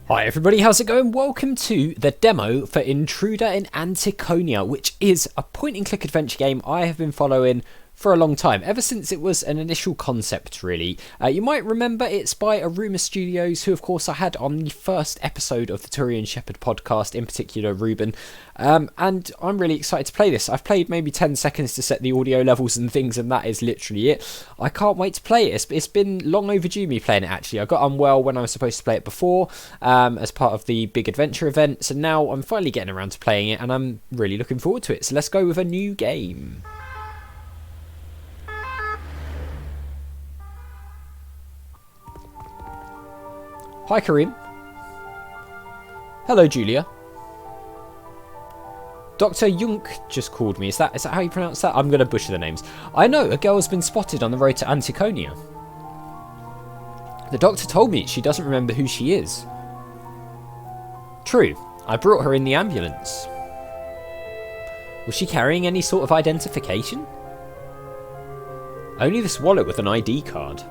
Hi everybody, how's it going? Welcome to the demo for Intruder in Antiquonia, which is a point-and-click adventure game I have been following for a long time, ever since it was an initial concept, really. You might remember it's by Aruma Studios, who of course I had on the first episode of the TurianShepard podcast, in particular Ruben, and I'm really excited to play this. I've played maybe 10 seconds to set the audio levels and things, and that is literally it. I can't wait to play it. It's been long overdue me playing it, actually. I got unwell when I was supposed to play it before, as part of the big adventure event, so now I'm finally getting around to playing it, and I'm really looking forward to it. So let's go with a new game. Hi, Kareem. Hello, Julia. Dr. Yunk just called me. Is that how you pronounce that? I'm going to butcher the names. I know, a girl has been spotted on the road to Antiquonia. The doctor told me she doesn't remember who she is. True. I brought her in the ambulance. Was she carrying any sort of identification? Only this wallet with an ID card.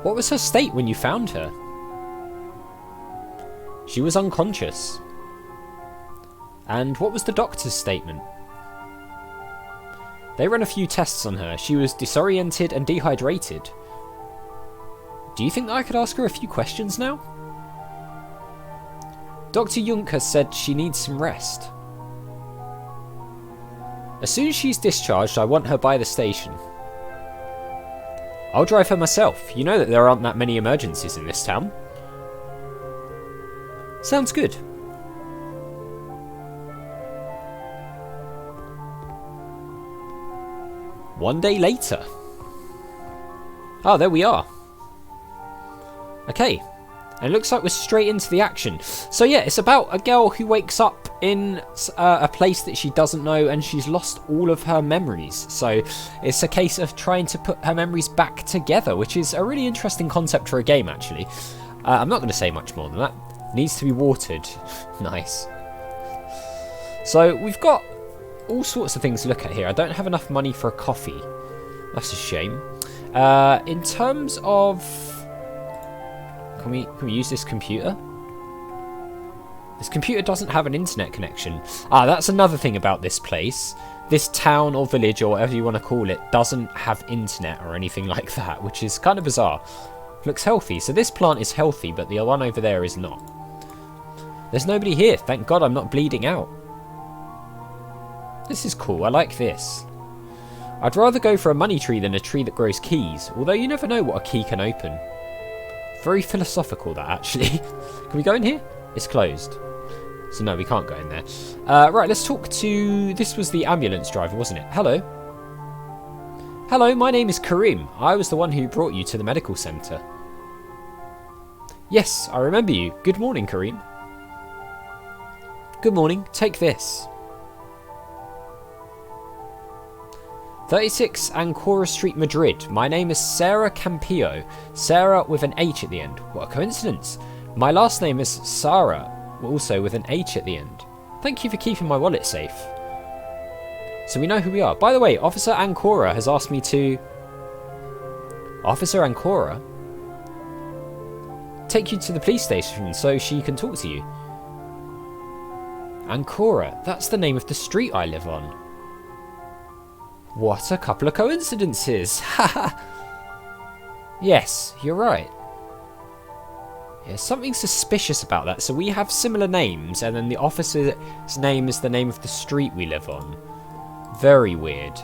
What was her state when you found her? She was unconscious. And what was the doctor's statement? They ran a few tests on her. She was disoriented and dehydrated. Do you think that I could ask her a few questions now? Dr. Yunk has said she needs some rest. As soon as she's discharged, I want her by the station. I'll drive her myself. You know that there aren't that many emergencies in this town. Sounds good. One day later. Oh, there we are. Okay. And it looks like we're straight into the action. So yeah, it's about a girl who wakes up in a place that she doesn't know, and she's lost all of her memories. So it's a case of trying to put her memories back together, which is a really interesting concept for a game, actually. I'm not going to say much more than that. Needs to be watered. Nice. So we've got all sorts of things to look at here. I don't have enough money for a coffee. That's a shame. In terms of... Can we use this computer? This computer doesn't have an internet connection. Ah, that's another thing about this place. This town or village or whatever you want to call it doesn't have internet or anything like that, which is kind of bizarre. Looks healthy. So this plant is healthy, but the one over there is not. There's nobody here. Thank God I'm not bleeding out. This is cool. I like this. I'd rather go for a money tree than a tree that grows keys, although you never know what a key can open. Very philosophical, that, actually. Can we go in here? It's closed. So no, we can't go in there. Right, let's talk to... This was the ambulance driver, wasn't it? Hello. Hello, my name is Kareem. I was the one who brought you to the medical centre. Yes, I remember you. Good morning, Kareem. Good morning. Take this. 36 Antiquonia Street, Madrid. My name is Sarah Campillo. Sarah with an H at the end. What a coincidence. My last name is Sarah, also with an H at the end. Thank you for keeping my wallet safe. So we know who we are. By the way, Officer Antiquonia has asked me to... Officer Antiquonia? Take you to the police station so she can talk to you. Antiquonia, that's the name of the street I live on. What a couple of coincidences. Haha. Yes, you're right. Yeah, something suspicious about that. So we have similar names, and then the officer's name is the name of the street we live on. Very weird.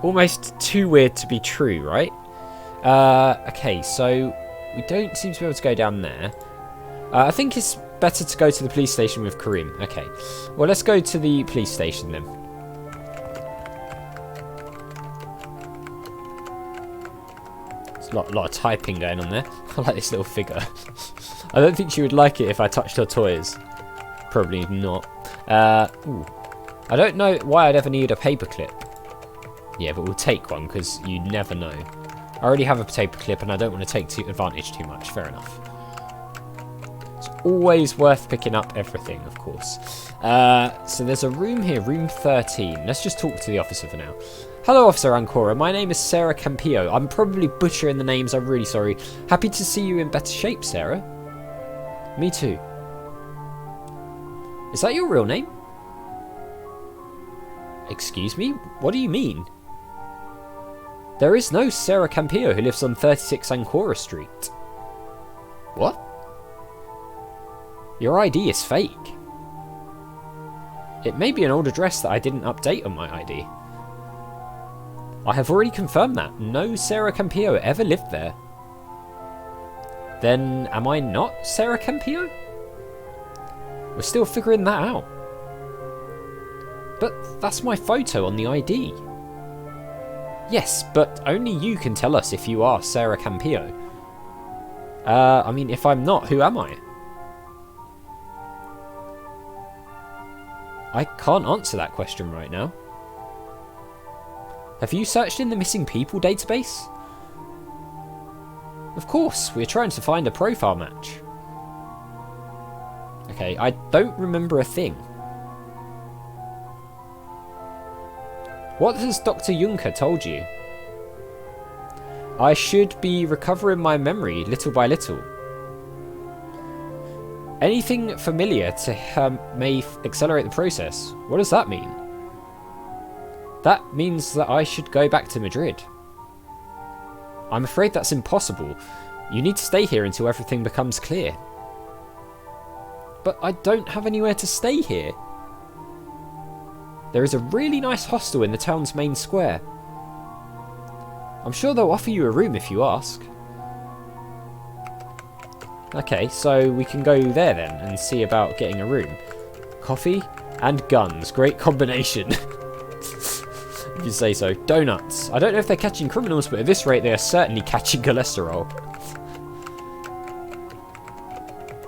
Almost too weird to be true, right? Okay, so we don't seem to be able to go down there. I think it's better to go to the police station with Kareem. Okay, well, let's go to the police station then. A lot of typing going on there. I like this little figure. I don't think she would like it if I touched her toys. Probably not. Ooh. I don't know why I'd ever need a paperclip. Yeah, but we'll take one because you never know. I already have a paperclip and I don't want to take advantage too much. Fair enough. So always worth picking up everything, of course. So there's a room here, room 13. Let's just talk to the officer for now. Hello, Officer Ancora. My name is Sarah Campillo. I'm probably butchering the names. I'm really sorry. Happy to see you in better shape, Sarah. Me too. Is that your real name? Excuse me? What do you mean? There is no Sarah Campillo who lives on 36 Ancora Street. What? Your ID is fake. It may be an old address that I didn't update on my ID. I have already confirmed that. No Sarah Campillo ever lived there. Then am I not Sarah Campillo? We're still figuring that out. But that's my photo on the ID. Yes, but only you can tell us if you are Sarah Campillo. I mean, if I'm not, who am I? I can't answer that question right now. Have you searched in the missing people database? Of course, we're trying to find a profile match. Okay, I don't remember a thing. What has Dr. Juncker told you? I should be recovering my memory little by little. Anything familiar to may accelerate the process. What does that mean? That means that I should go back to Madrid. I'm afraid that's impossible. You need to stay here until everything becomes clear. But I don't have anywhere to stay here. There is a really nice hostel in the town's main square. I'm sure they'll offer you a room if you ask. Okay, so we can go there then and see about getting a room. Coffee and guns. Great combination. If you say so. Donuts. I don't know if they're catching criminals, but at this rate they are certainly catching cholesterol.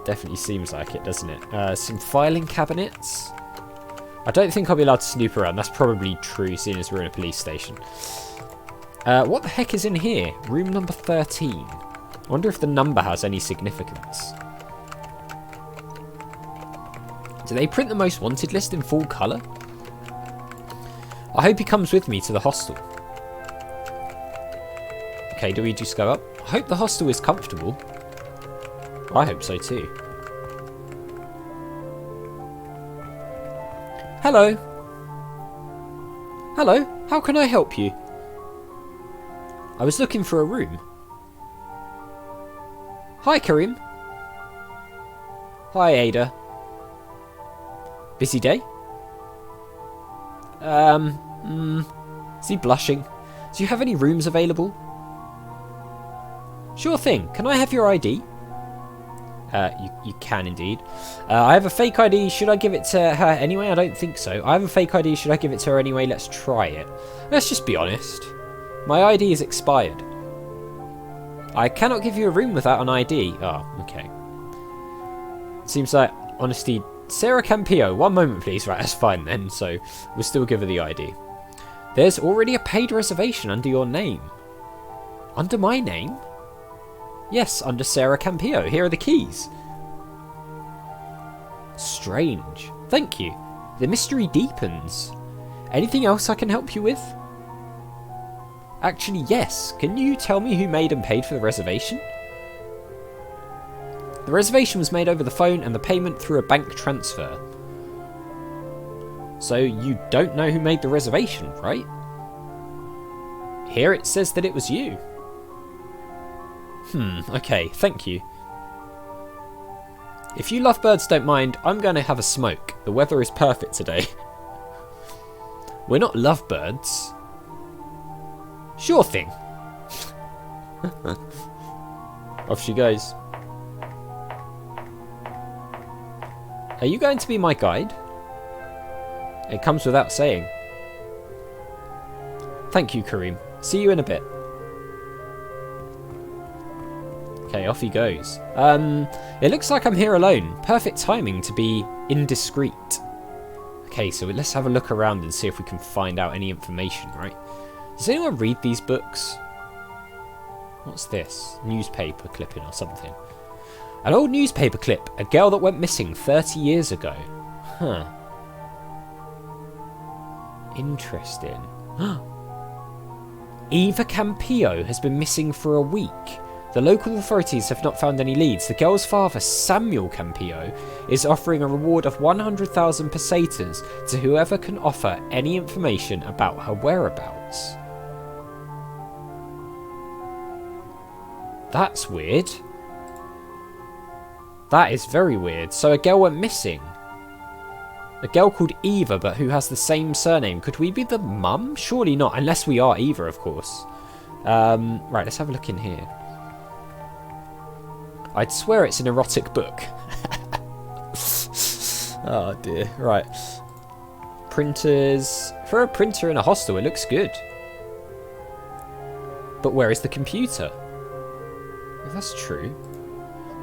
Definitely seems like it, doesn't it? Some filing cabinets. I don't think I'll be allowed to snoop around. That's probably true, seeing as we're in a police station. What the heck is in here? Room number 13. I wonder if the number has any significance. Do they print the most wanted list in full colour? I hope he comes with me to the hostel. Okay, do we just go up? I hope the hostel is comfortable. I hope so too. Hello. Hello, how can I help you? I was looking for a room. Hi, Karim. Hi, Ada. Busy day? Is he blushing? Do you have any rooms available? Sure thing. Can I have your ID? You can indeed. I have a fake ID. Should I give it to her anyway? I don't think so. I have a fake ID. Should I give it to her anyway? Let's try it. Let's just be honest. My ID is expired. I cannot give you a room without an ID. Oh, okay. Seems like, honesty... Sarah Campillo, one moment please. Right, that's fine then. So, we'll still give her the ID. There's already a paid reservation under your name. Under my name? Yes, under Sarah Campillo. Here are the keys. Strange. Thank you. The mystery deepens. Anything else I can help you with? Actually, yes. Can you tell me who made and paid for the reservation? The reservation was made over the phone and the payment through a bank transfer. So you don't know who made the reservation, right? Here it says that it was you. Okay, thank you. If you lovebirds don't mind, I'm going to have a smoke. The weather is perfect today. We're not lovebirds. Sure thing. Off she goes. Are you going to be my guide? It comes without saying. Thank you, Karim. See you in a bit. Okay, off he goes. It looks like I'm here alone. Perfect timing to be indiscreet. Okay, so let's have a look around and see if we can find out any information, right? Does anyone read these books? What's this? Newspaper clipping or something. An old newspaper clip. A girl that went missing 30 years ago. Huh. Interesting. Eva Campillo has been missing for a week. The local authorities have not found any leads. The girl's father, Samuel Campillo, is offering a reward of 100,000 pesetas to whoever can offer any information about her whereabouts. That's weird. That is very weird. So a girl went missing. A girl called Eva, but who has the same surname. Could we be the mum? Surely not, unless we are Eva, of course. Right, let's have a look in here. I'd swear it's an erotic book. Oh dear. Right. Printers. For a printer in a hostel, it looks good. But where is the computer? If that's true.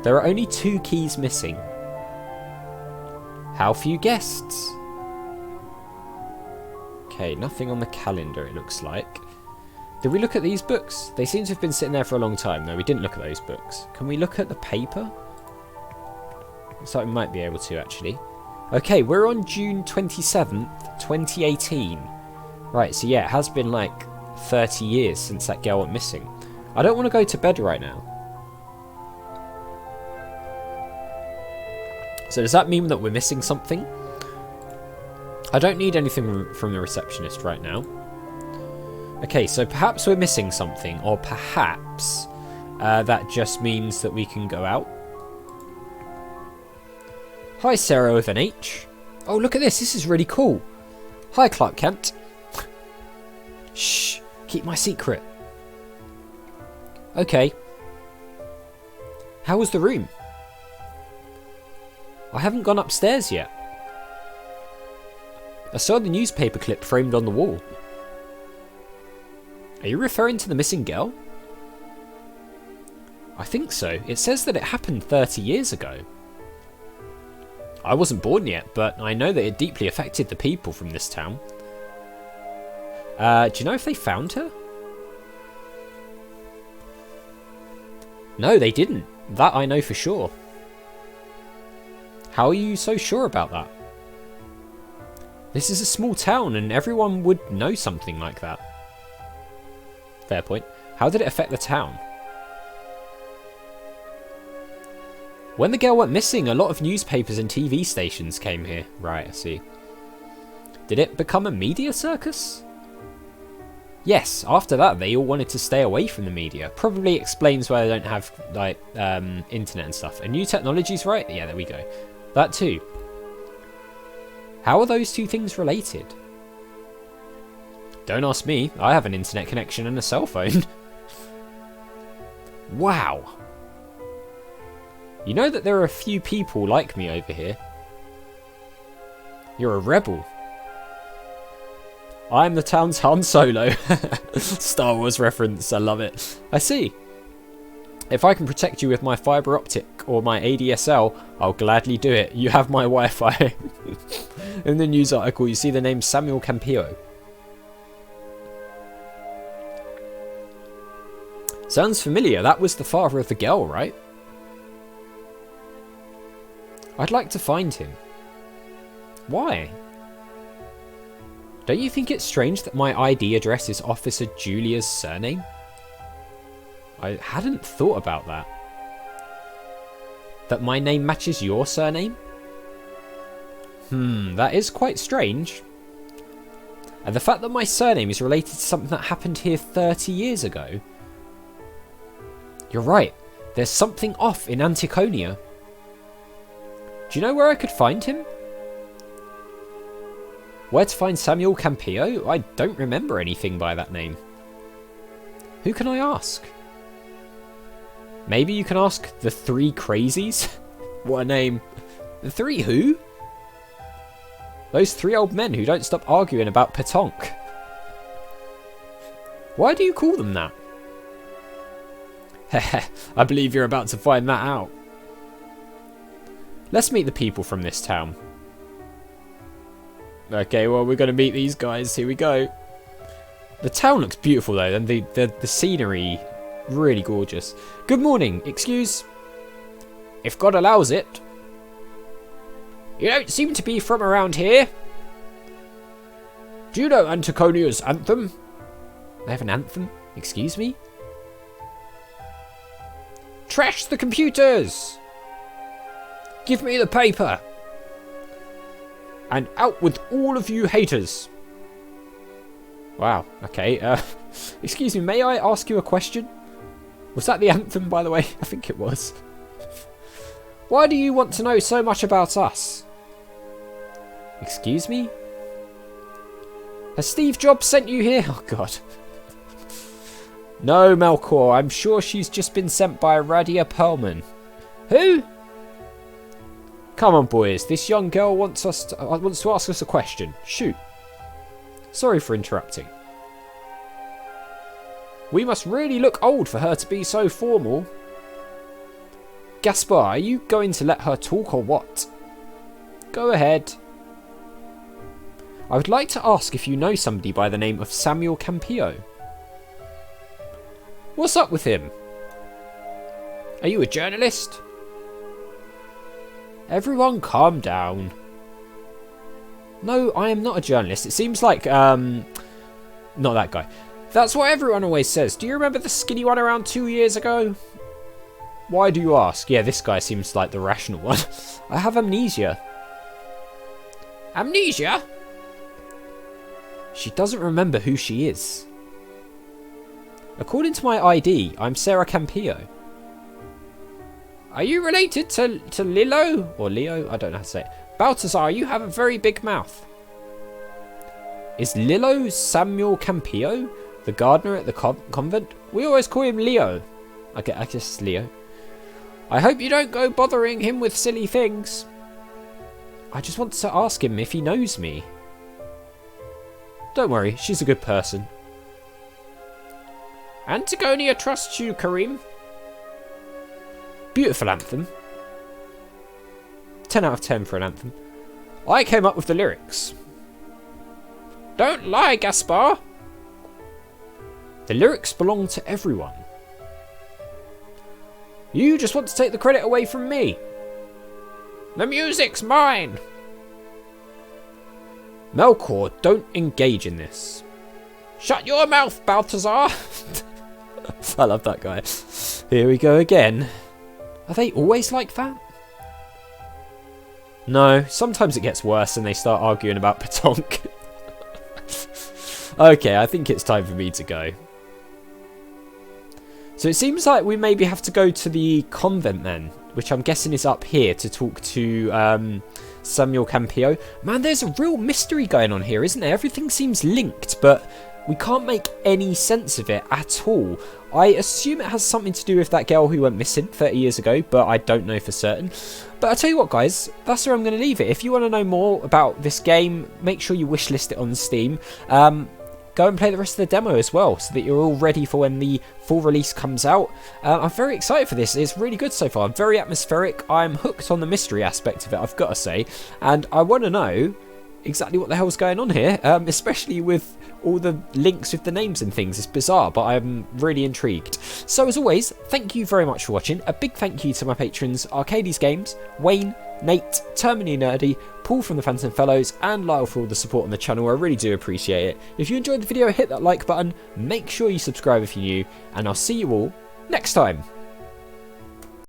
There are only 2 keys missing. How few guests? Okay, nothing on the calendar, it looks like. Did we look at these books? They seem to have been sitting there for a long time. No, we didn't look at those books. Can we look at the paper? Looks like we might be able to, actually. Okay, we're on June 27th, 2018. Right, so yeah, it has been like 30 years since that girl went missing. I don't want to go to bed right now. So does that mean that we're missing something? I don't need anything from the receptionist right now. Okay, so perhaps we're missing something, or perhaps that just means that we can go out. Hi, Sarah with an H. Oh, look at this. This is really cool. Hi, Clark Kent. Shh, keep my secret. Okay. How was the room? I haven't gone upstairs yet. I saw the newspaper clip framed on the wall. Are you referring to the missing girl? I think so. It says that it happened 30 years ago. I wasn't born yet, but I know that it deeply affected the people from this town. Do you know if they found her? No, they didn't. That I know for sure. How are you so sure about that? This is a small town and everyone would know something like that. Fair point. How did it affect the town? When the girl went missing, a lot of newspapers and TV stations came here. Right, I see. Did it become a media circus? Yes, after that they all wanted to stay away from the media. Probably explains why they don't have like internet and stuff. And new technologies, right? Yeah, there we go. That too. How are those two things related? Don't ask me. I have an internet connection and a cell phone. Wow. You know that there are a few people like me over here. You're a rebel. I'm the town's Han Solo. Star Wars reference. I love it. I see. If I can protect you with my fibre optic or my ADSL, I'll gladly do it. You have my Wi-Fi. In the news article, you see the name Samuel Campillo. Sounds familiar. That was the father of the girl, right? I'd like to find him. Why? Don't you think it's strange that my ID address is Officer Julia's surname? I hadn't thought about that. That my name matches your surname? That is quite strange. And the fact that my surname is related to something that happened here 30 years ago. You're right. There's something off in Antiquonia. Do you know where I could find him? Where to find Samuel Campillo? I don't remember anything by that name. Who can I ask? Maybe you can ask the Three Crazies? What a name. The Three who? Those 3 old men who don't stop arguing about petanque. Why do you call them that? Heh, I believe you're about to find that out. Let's meet the people from this town. Okay, well, we're going to meet these guys. Here we go. The town looks beautiful, though, and the scenery, really gorgeous. Good morning. Excuse... if God allows it. You don't seem to be from around here. Do you know Antiqonia's anthem? They have an anthem? Excuse me? Trash the computers! Give me the paper! And out with all of you haters! Wow, okay. Excuse me, may I ask you a question? Was that the anthem, by the way? I think it was. Why do you want to know so much about us? Excuse me? Has Steve Jobs sent you here? Oh, God. No, Melkor. I'm sure she's just been sent by Radia Perlman. Who? Come on, boys. This young girl wants to ask us a question. Shoot. Sorry for interrupting. We must really look old for her to be so formal. Gaspar, are you going to let her talk or what? Go ahead. I would like to ask if you know somebody by the name of Samuel Campillo. What's up with him? Are you a journalist? Everyone calm down. No, I am not a journalist. It seems like, not that guy. That's what everyone always says. Do you remember the skinny one around 2 years ago? Why do you ask? Yeah, this guy seems like the rational one. I have amnesia. Amnesia? She doesn't remember who she is. According to my ID, I'm Sarah Campillo. Are you related to Lilo? Or Leo? I don't know how to say it. Balthazar, you have a very big mouth. Is Lilo Samuel Campillo, the gardener at the convent? We always call him Leo. Okay, I guess it's Leo. I hope you don't go bothering him with silly things. I just want to ask him if he knows me. Don't worry, she's a good person. Antiqonia trusts you, Karim. Beautiful anthem. 10 out of 10 for an anthem. I came up with the lyrics. Don't lie, Gaspar. The lyrics belong to everyone. You just want to take the credit away from me. The music's mine. Melkor, don't engage in this. Shut your mouth, Balthazar. I love that guy. Here we go again. Are they always like that? No, sometimes it gets worse and they start arguing about Patonk. Okay, I think it's time for me to go. So it seems like we maybe have to go to the convent then, which I'm guessing is up here to talk to Samuel Campillo. Man, there's a real mystery going on here, isn't there? Everything seems linked, but we can't make any sense of it at all. I assume it has something to do with that girl who went missing 30 years ago, but I don't know for certain. But I'll tell you what, guys, that's where I'm going to leave it. If you want to know more about this game, make sure you wishlist it on Steam. Go and play the rest of the demo as well, so that you're all ready for when the full release comes out. I'm very excited for this. It's really good so far. Very atmospheric. I'm hooked on the mystery aspect of it, I've got to say. And I want to know exactly what the hell's going on here, especially with all the links with the names and things. It's bizarre, but I'm really intrigued. So as always, thank you very much for watching. A big thank you to my patrons, Arcades Games, Wayne, Nate, Terminally Nerdy, Paul from the Phantom Fellows, and Lyle for all the support on the channel. I really do appreciate it. If you enjoyed the video, hit that like button, make sure you subscribe if you're new, and I'll see you all next time.